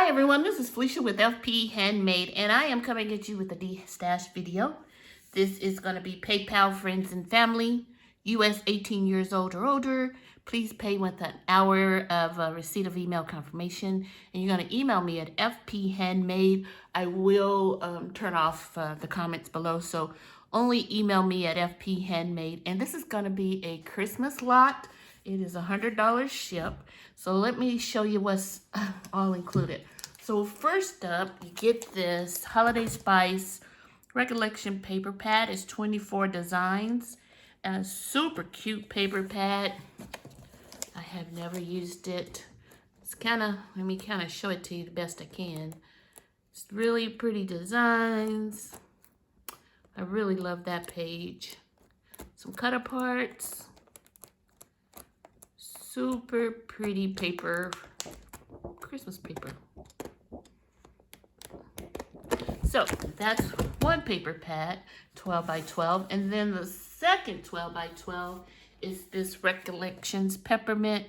Hi everyone, this is Felicia with FP Handmade, and I am coming at you with a Destash video. This is going to be PayPal friends and family, US 18 years old or older. Please pay with an hour of receipt of email confirmation, and you're going to email me at fphandmade. I will turn off the comments below, so only email me at fphandmade. And this is going to be a Christmas lot. It is $100 ship. So let me show you what's all included. So first up, you get this Holiday Spice Recollection paper pad. It's 24 designs. A super cute paper pad. I have never used it. It's let me show it to you the best I can. It's really pretty designs. I really love that page. Some cut aparts. Super pretty paper, Christmas paper. So that's one paper pad, 12 by 12. And then the second 12 by 12 is this Recollections Peppermint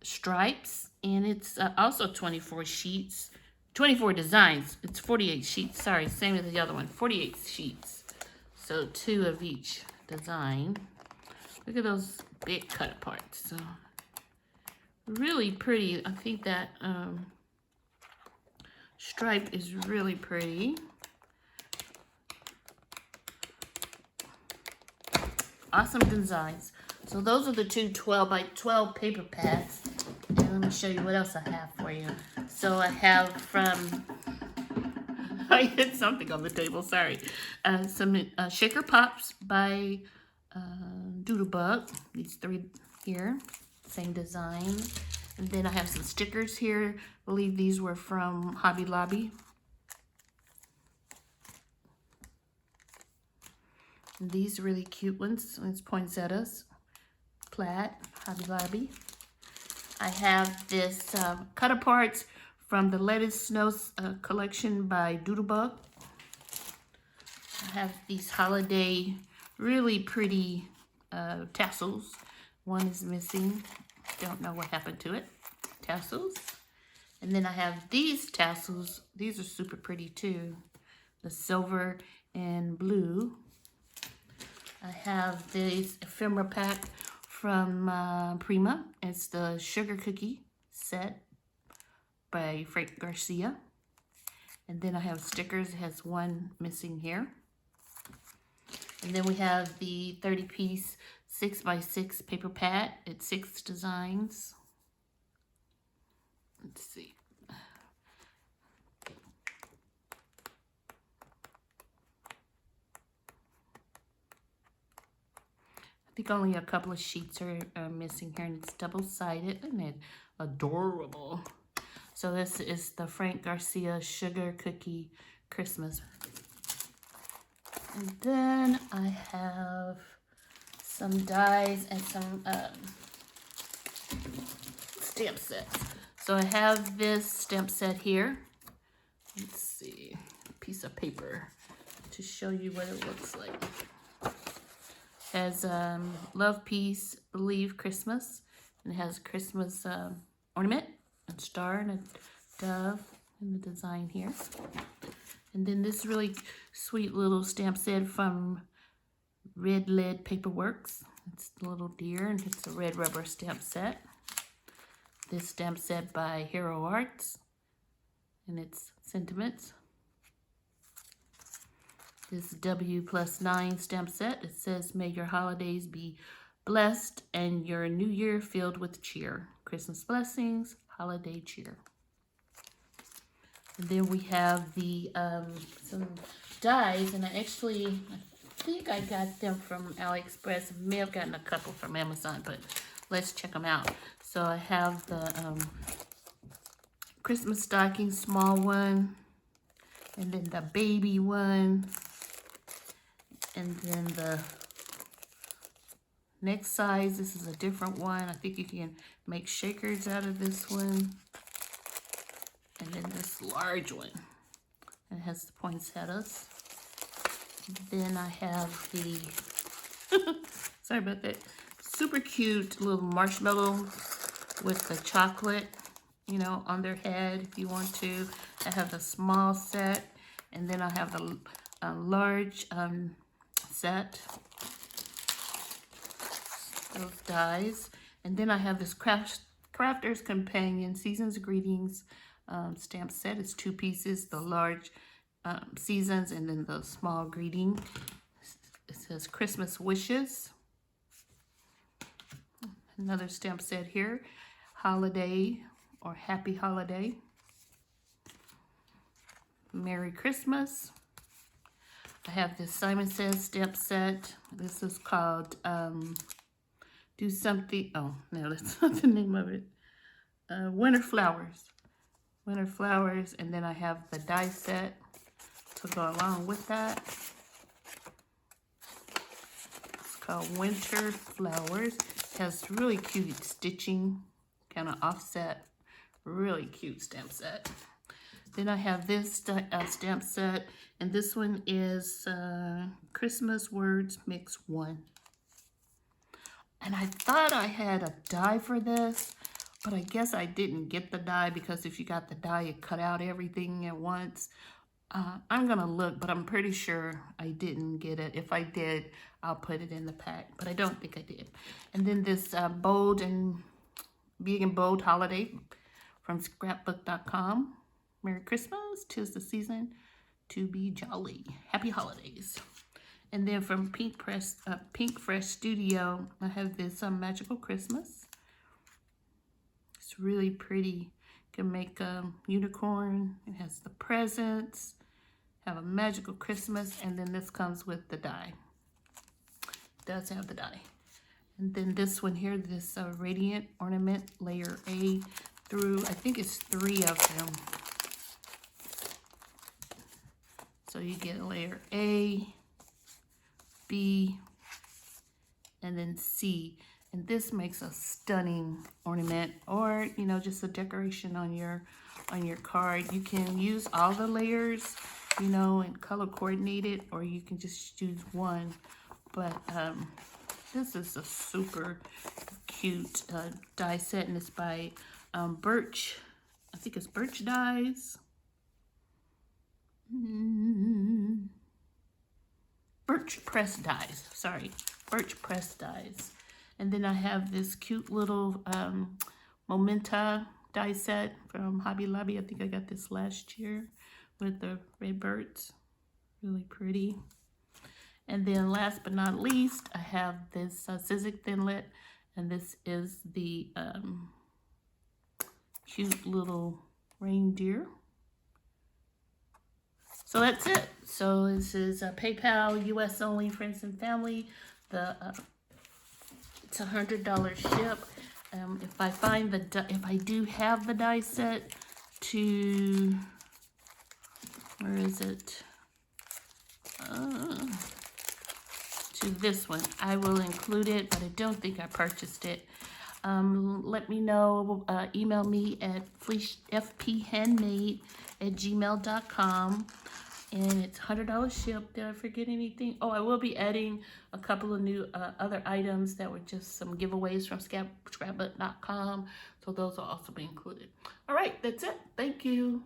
Stripes. And it's also 24 sheets, 24 designs. It's 48 sheets, sorry, same as the other one, 48 sheets. So 2 of each design. Look at those big cut aparts. So really pretty. I think that stripe is really pretty. Awesome designs. So those are the two 12 by 12 paper pads. And let me show you what else I have for you. So I have from, I hit something on the table, sorry. Some Shaker Pops by Doodlebug. These 3 here. Same design. And then I have some stickers here. I believe these were from Hobby Lobby. And these really cute ones. It's poinsettias. Plaid, Hobby Lobby. I have this cut aparts from the Let It Snow collection by Doodlebug. I have these holiday, really pretty tassels. One is missing. Don't know what happened to it. Tassels. And then I have these tassels. These are super pretty too. The silver and blue. I have this ephemera pack from Prima. It's the sugar cookie set by Frank Garcia. And then I have stickers. It has one missing here. And then we have the 30-piece 6x6 paper pad. It's 6 designs. Let's see. I think only a couple of sheets are missing here, and it's double-sided. Isn't it adorable? So this is the Frank Garcia Sugar Cookie Christmas. And then I have some dies and some stamp sets. So I have this stamp set here. Let's see, a piece of paper to show you what it looks like. It has Love, Peace, Believe, Christmas. And it has a Christmas ornament, a star and a dove in the design here. And then this really sweet little stamp set from Red Lead Paperworks. It's a little deer, and it's a red rubber stamp set. This stamp set by Hero Arts, and it's sentiments. This W+9 stamp set. It says, "May your holidays be blessed and your new year filled with cheer. Christmas blessings, holiday cheer." And then we have the some dies, and I think I got them from AliExpress. May have gotten a couple from Amazon, but let's check them out. So I have the Christmas stocking small one, and then the baby one, and then the next size. This is a different one. I think you can make shakers out of this one. And then this large one. It has the poinsettias. Then I have the, sorry about that, super cute little marshmallow with the chocolate you know, on their head if you want to. I have the small set, and then I have the large set, those dies. And then I have this Crafter's Companion Seasons Greetings stamp set. It's 2 pieces, the large seasons and then the small greeting. It says Christmas Wishes. Another stamp set here, Holiday or Happy Holiday. Merry Christmas. I have this Simon Says stamp set. This is called Do Something. Oh, no, that's not the name of it. Winter Flowers. Winter Flowers. And then I have the die set to go along with that. It's called Winter Flowers. It has really cute stitching, kind of offset. Really cute stamp set. Then I have this stamp set, and this one is Christmas Words Mix 1. And I thought I had a die for this, but I guess I didn't get the die, because if you got the die, it cut out everything at once. I'm gonna look, but I'm pretty sure I didn't get it. If I did, I'll put it in the pack, but I don't think I did. And then this Bold and Big and Bold Holiday from scrapbook.com. Merry Christmas, 'tis the season to be jolly. Happy holidays. And then from Pink Fresh Studio, I have this Magical Christmas. It's really pretty. You can make a unicorn. It has the presents. Have a magical Christmas, and then this comes with the die. It does have the die. And then this one here, this Radiant Ornament Layer A through, I think it's 3 of them. So you get layer A, B, and then C. And this makes a stunning ornament, or, you know, just a decoration on your card. You can use all the layers, you know, and color coordinate it, or you can just choose one. But this is a super cute die set, and it's by Birch. I think it's Birch Dies. Birch Press Dies, sorry, Birch Press Dies. And then I have this cute little Momenta die set from Hobby Lobby. I think I got this last year with the red birds, really pretty. And then last but not least, I have this Sizzix Thinlet, and this is the cute little reindeer. So that's it. So this is PayPal, US only, friends and family. It's $100 ship. If I find if I do have the die set to, where is it? To this one, I will include it, but I don't think I purchased it. Let me know. Email me at fphandmade@gmail.com. And it's $100 ship. Did I forget anything? Oh, I will be adding a couple of new other items that were just some giveaways from scrapbook.com. So those will also be included. All right, that's it. Thank you.